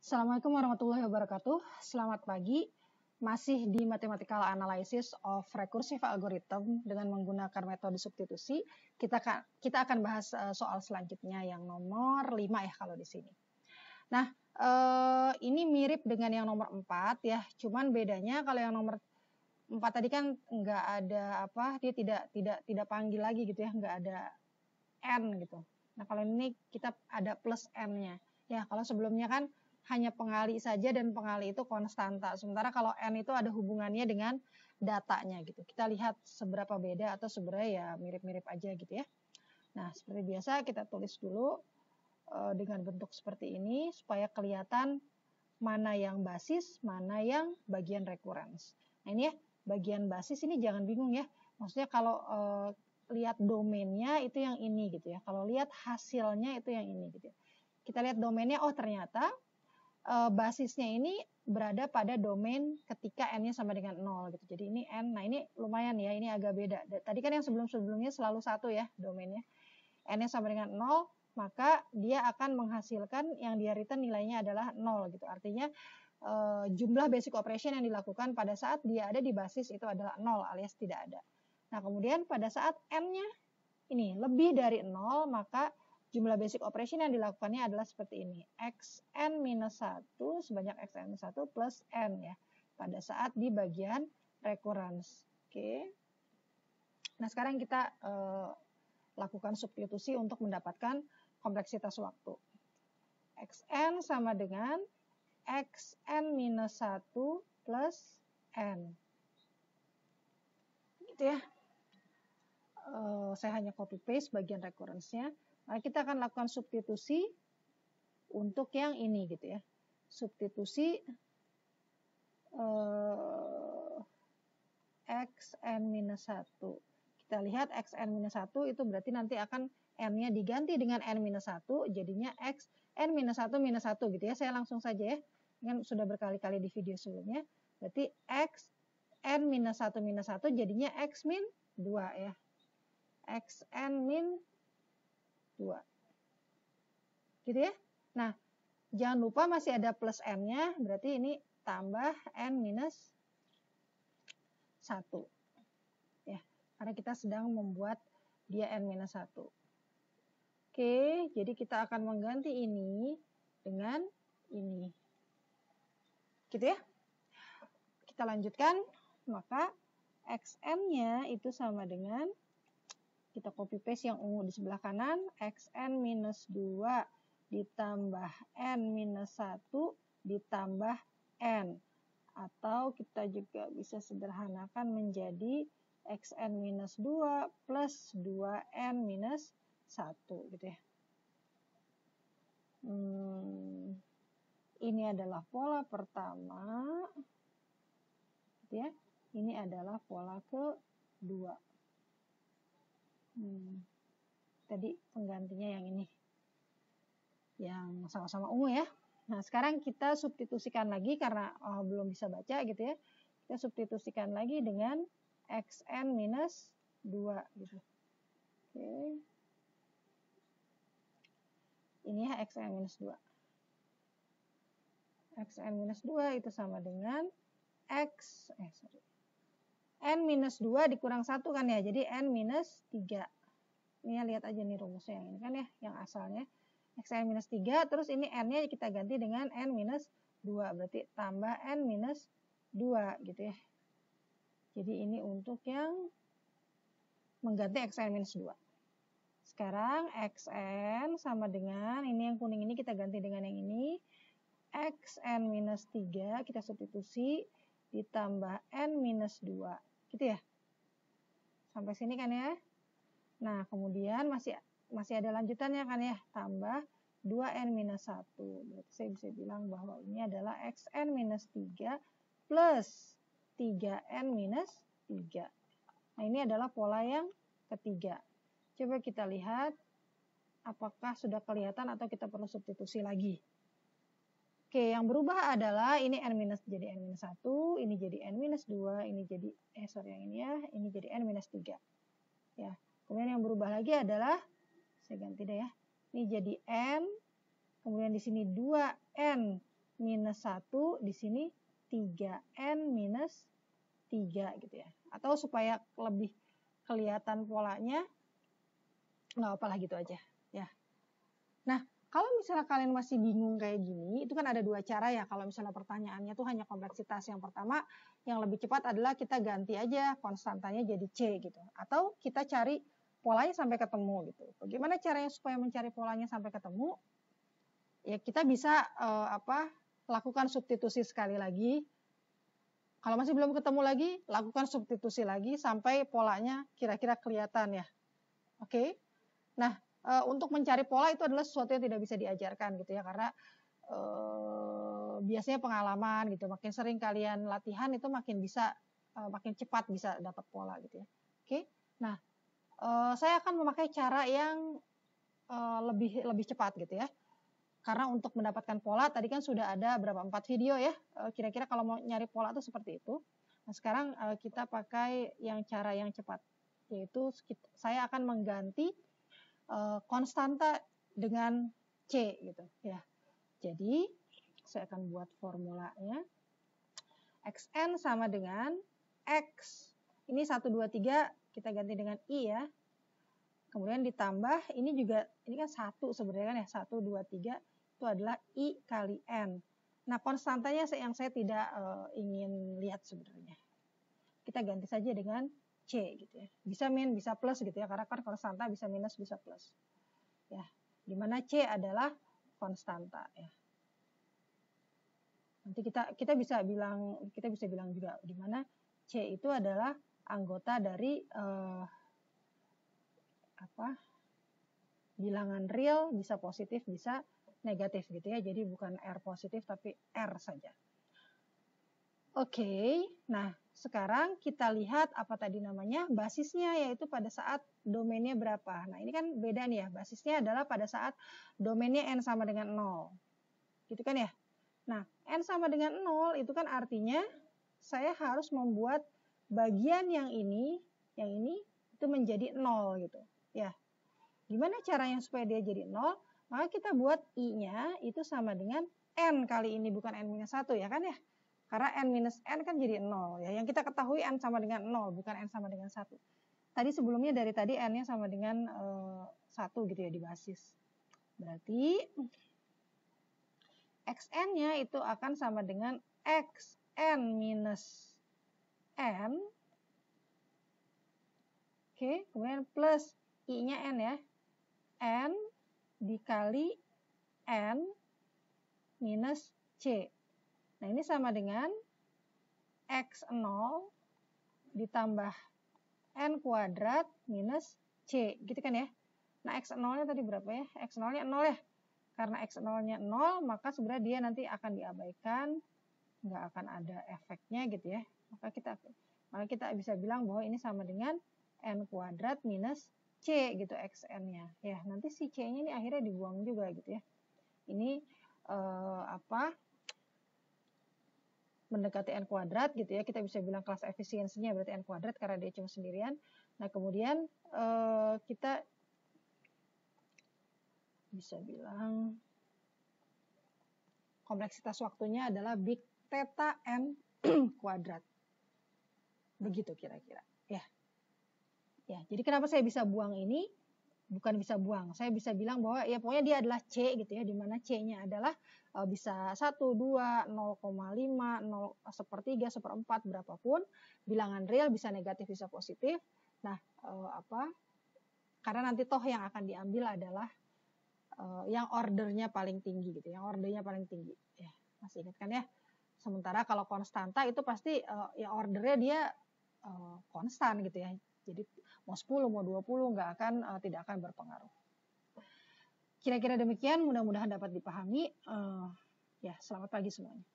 Assalamualaikum warahmatullahi wabarakatuh. Selamat pagi. Masih di Mathematical Analysis of Recursive Algorithm dengan menggunakan metode substitusi. Kita akan bahas soal selanjutnya yang nomor 5 ya kalau di sini. Nah, ini mirip dengan yang nomor 4 ya. Cuman bedanya kalau yang nomor 4 tadi kan nggak ada apa, dia tidak panggil lagi gitu ya, nggak ada n gitu. Nah, kalau ini kita ada plus n-nya. Ya, kalau sebelumnya kan hanya pengali saja dan pengali itu konstanta. Sementara kalau n itu ada hubungannya dengan datanya gitu. Kita lihat seberapa beda atau sebenarnya ya mirip-mirip aja gitu ya. Nah, seperti biasa kita tulis dulu dengan bentuk seperti ini supaya kelihatan mana yang basis, mana yang bagian recurrence. Nah, ini ya, bagian basis ini jangan bingung ya. Maksudnya kalau lihat domainnya itu yang ini gitu ya. Kalau lihat hasilnya itu yang ini gitu ya. Kita lihat domainnya, oh ternyata basisnya ini berada pada domain ketika n-nya sama dengan 0 gitu. Jadi ini n, nah ini lumayan ya, ini agak beda. Tadi kan yang sebelum-sebelumnya selalu 1 ya domainnya. N-nya sama dengan 0, maka dia akan menghasilkan yang dia return nilainya adalah 0 gitu. Artinya jumlah basic operation yang dilakukan pada saat dia ada di basis itu adalah 0 alias tidak ada. Nah kemudian pada saat n-nya ini lebih dari 0, maka jumlah basic operation yang dilakukannya adalah seperti ini. Xn-1 sebanyak Xn-1 plus n ya. Pada saat di bagian recurrence. Oke. Nah sekarang kita lakukan substitusi untuk mendapatkan kompleksitas waktu. Xn sama dengan Xn-1 plus n. Gitu ya. Saya hanya copy paste bagian recurrence-nya. Nah, kita akan lakukan substitusi untuk yang ini gitu ya. Substitusi Xn-1. Kita lihat Xn-1 itu berarti nanti akan n-nya diganti dengan n-1, jadinya Xn-1 gitu ya. Saya langsung saja ya. Kan sudah berkali-kali di video sebelumnya. Berarti Xn-1 jadinya X-2 ya. Xn-2. Gitu ya. Nah, jangan lupa masih ada plus n-nya, berarti ini tambah n-1. Ya, karena kita sedang membuat dia n-1. Oke, jadi kita akan mengganti ini dengan ini. Gitu ya. Kita lanjutkan, maka xn-nya itu sama dengan, kita copy paste yang ungu di sebelah kanan, Xn-2 ditambah N-1 ditambah N. Atau kita juga bisa sederhanakan menjadi Xn-2 plus 2N-1 gitu ya. Ini adalah pola pertama. Gitu ya. Ini adalah pola kedua. Tadi penggantinya yang ini. Yang sama-sama ungu ya. Nah, sekarang kita substitusikan lagi karena belum bisa baca gitu ya. Kita substitusikan lagi dengan Xn-2 gitu. Oke. Ini ya Xn-2. Xn-2 itu sama dengan N-2 dikurang 1 kan ya. Jadi N-3. Ini ya, lihat aja nih rumusnya yang ini kan ya, yang asalnya. Xn-3, terus ini N-nya kita ganti dengan N-2, berarti tambah N-2 gitu ya. Jadi ini untuk yang mengganti Xn-2. Sekarang Xn sama dengan, ini yang kuning ini kita ganti dengan yang ini. Xn-3 kita substitusi ditambah N-2, gitu ya. Sampai sini kan ya. Nah, kemudian masih ada lanjutannya kan ya, tambah 2N-1. Berarti saya bisa bilang bahwa ini adalah Xn-3 plus 3N-3. Nah, ini adalah pola yang ketiga. Coba kita lihat apakah sudah kelihatan atau kita perlu substitusi lagi. Oke, yang berubah adalah ini jadi N-1, ini jadi N-2, ini jadi, yang ini ya, ini jadi N-3. Ya. Kemudian yang berubah lagi adalah, saya ganti deh ya, ini jadi N, kemudian di sini 2N minus 1, di sini 3N minus 3 gitu ya. Atau supaya lebih kelihatan polanya, nggak apa-apa lah gitu aja ya. Nah, kalau misalnya kalian masih bingung kayak gini, itu kan ada dua cara ya. Kalau misalnya pertanyaannya tuh hanya kompleksitas. Yang pertama, yang lebih cepat adalah kita ganti aja konstantanya jadi C gitu. Atau kita cari polanya sampai ketemu gitu. Bagaimana caranya supaya mencari polanya sampai ketemu? Ya kita bisa lakukan substitusi sekali lagi. Kalau masih belum ketemu lagi, lakukan substitusi lagi sampai polanya kira-kira kelihatan ya. Oke. Nah, untuk mencari pola itu adalah sesuatu yang tidak bisa diajarkan gitu ya, karena biasanya pengalaman gitu, makin sering kalian latihan itu makin bisa makin cepat bisa dapat pola gitu ya. Oke. Nah, saya akan memakai cara yang lebih cepat gitu ya. Karena untuk mendapatkan pola tadi kan sudah ada 4 video ya. Kira-kira kalau mau nyari pola itu seperti itu. Nah, sekarang kita pakai cara yang cepat, yaitu saya akan mengganti konstanta dengan C gitu ya. Jadi saya akan buat formulanya. Xn sama dengan X. Ini 1, 2, 3 kita ganti dengan I ya. Kemudian ditambah, ini kan 1 sebenarnya kan ya. 1, 2, 3 itu adalah I kali N. Nah, konstantanya yang saya tidak ingin lihat sebenarnya. Kita ganti saja dengan C gitu ya. Bisa min, bisa plus gitu ya. Karena kan konstanta bisa minus, bisa plus. Ya, di mana C adalah konstanta ya. Nanti kita bisa bilang juga di mana C itu adalah anggota dari bilangan real, bisa positif, bisa negatif gitu ya. Jadi bukan R positif tapi R saja. Oke, nah sekarang kita lihat apa tadi namanya basisnya, yaitu pada saat domainnya berapa. Nah ini kan beda nih ya, basisnya adalah pada saat domainnya N sama dengan 0. Gitu kan ya. Nah N sama dengan 0 itu kan artinya saya harus membuat bagian yang ini itu menjadi 0 gitu ya. Gimana caranya supaya dia jadi 0? Maka kita buat I-nya itu sama dengan N kali ini, bukan N-1 ya kan ya. Karena N-N kan jadi 0 ya. Yang kita ketahui N sama dengan 0, bukan N sama dengan 1. Tadi sebelumnya dari tadi N-nya sama dengan 1 gitu ya di basis. Berarti Xn-nya itu akan sama dengan Xn minus N. Oke, kemudian plus I-nya N ya. N dikali N minus C. Nah, ini sama dengan X0 ditambah N kuadrat minus C. Gitu kan ya. Nah, X0-nya tadi berapa ya? X0-nya 0 ya. Karena X0-nya 0, maka sebenarnya dia nanti akan diabaikan. Nggak akan ada efeknya gitu ya. Maka kita bisa bilang bahwa ini sama dengan N kuadrat minus C gitu Xn-nya. Ya, nanti si C-nya ini akhirnya dibuang juga gitu ya. Ini mendekati N kuadrat gitu ya. Kita bisa bilang kelas efisiensinya berarti N kuadrat karena dia cuma sendirian. Nah, kemudian kita bisa bilang kompleksitas waktunya adalah big theta N kuadrat. Begitu kira-kira ya. Ya, jadi kenapa saya bisa buang ini? Bukan bisa buang, saya bisa bilang bahwa ya pokoknya dia adalah C gitu ya, di mana C-nya adalah bisa 1, 2, 0,5, 0, 1/3, 1/4, berapapun. Bilangan real bisa negatif, bisa positif. Nah, karena nanti toh yang akan diambil adalah yang ordernya paling tinggi gitu, yang ordernya paling tinggi. Ya, masih ingat kan ya? Sementara kalau konstanta itu pasti ya ordernya dia konstan gitu ya. Jadi mau 10, mau 20 tidak akan berpengaruh. Kira-kira demikian, mudah-mudahan dapat dipahami. Ya, selamat pagi semuanya.